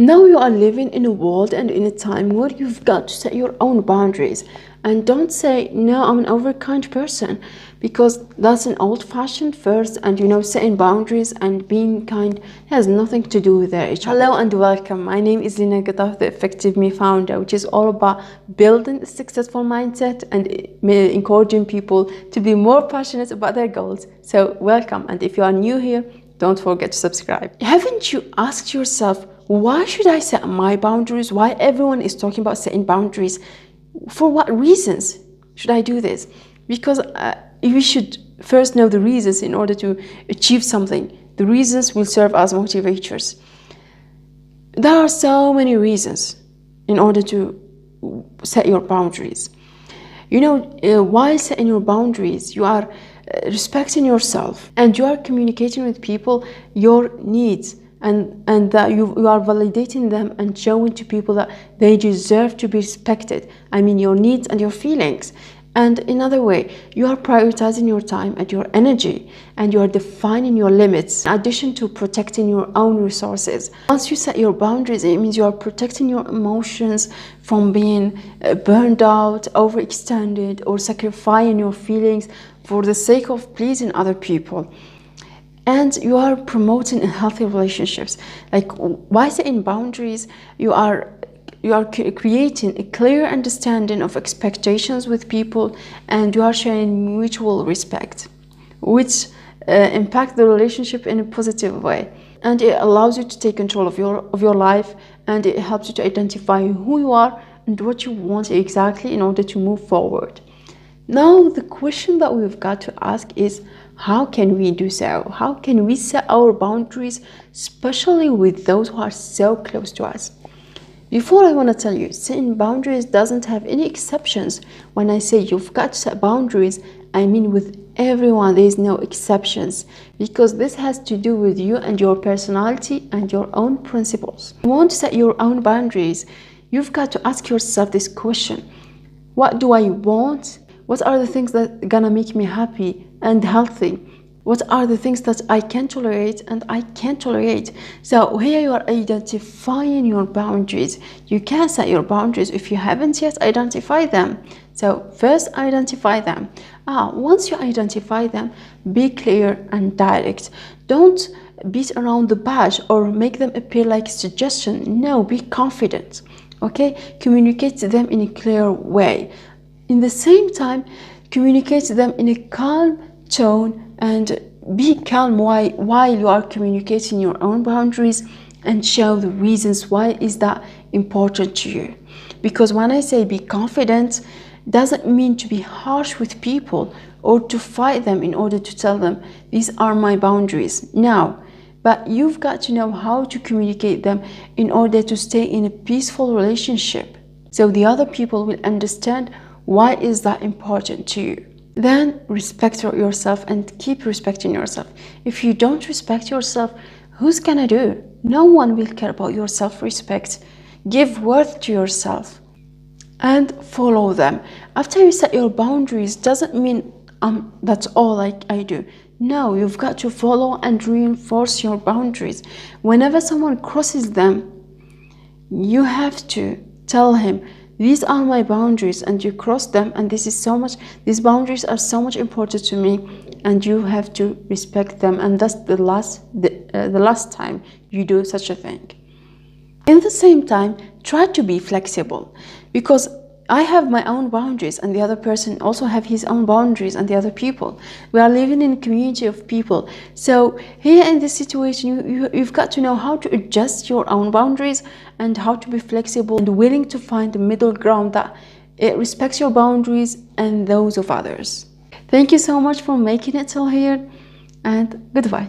Now you are living in a world and in a time where you've got to set your own boundaries. And don't say, no, I'm an overkind person, because that's an old-fashioned first, and setting boundaries and being kind has nothing to do with each other. Hello and welcome. My name is Lina Guettaf, the Effective Me founder, which is all about building a successful mindset and encouraging people to be more passionate about their goals. So welcome, and if you are new here, don't forget to subscribe. Haven't you asked yourself, why should I set my boundaries? Why everyone is talking about setting boundaries? For what reasons should I do this? Because we should first know the reasons in order to achieve something. The reasons will serve as motivators. There are so many reasons in order to set your boundaries. While setting your boundaries, you are respecting yourself and you are communicating with people your needs, and that you are validating them and showing to people that they deserve to be respected. I mean, your needs and your feelings. And in another way, you are prioritizing your time and your energy, and you are defining your limits in addition to protecting your own resources. Once you set your boundaries, it means you are protecting your emotions from being burned out, overextended, or sacrificing your feelings for the sake of pleasing other people. And you are promoting healthy relationships. Like, by setting boundaries, you are creating a clear understanding of expectations with people, and you are sharing mutual respect, which impact the relationship in a positive way. And it allows you to take control of your life, and it helps you to identify who you are and what you want exactly in order to move forward. Now, the question that we've got to ask is, how can we do so? How can we set our boundaries, especially with those who are so close to us? Before, I want to tell you, setting boundaries doesn't have any exceptions. When I say you've got to set boundaries, I mean with everyone. There is no exceptions, because this has to do with you and your personality and your own principles. If you want to set your own boundaries, you've got to ask yourself this question: what do I want? What are the things that are gonna make me happy and healthy? What are the things that I can tolerate and I can't tolerate? So here you are identifying your boundaries. You can set your boundaries if you haven't yet identified them. So first identify them. Once you identify them, be clear and direct. Don't beat around the bush or make them appear like a suggestion. No, be confident. Okay? Communicate to them in a clear way. In the same time, communicate to them in a calm tone, and be calm while you are communicating your own boundaries, and show the reasons why is that important to you. Because when I say be confident, doesn't mean to be harsh with people or to fight them in order to tell them these are my boundaries. No, but you've got to know how to communicate them in order to stay in a peaceful relationship, so the other people will understand why is that important to you. Then respect yourself and keep respecting yourself. If you don't respect yourself, who's gonna do? No one will care about your self-respect. Give worth to yourself and follow them. After you set your boundaries, doesn't mean that's all I do. No, you've got to follow and reinforce your boundaries. Whenever someone crosses them, you have to tell him, these are my boundaries, and you cross them, and these boundaries are so much important to me, and you have to respect them, and that's the last time you do such a thing. In the same time, try to be flexible, because I have my own boundaries, and the other person also have his own boundaries, and the other people. We are living in a community of people. So here in this situation, you've got to know how to adjust your own boundaries and how to be flexible and willing to find the middle ground that it respects your boundaries and those of others. Thank you so much for making it till here, and goodbye.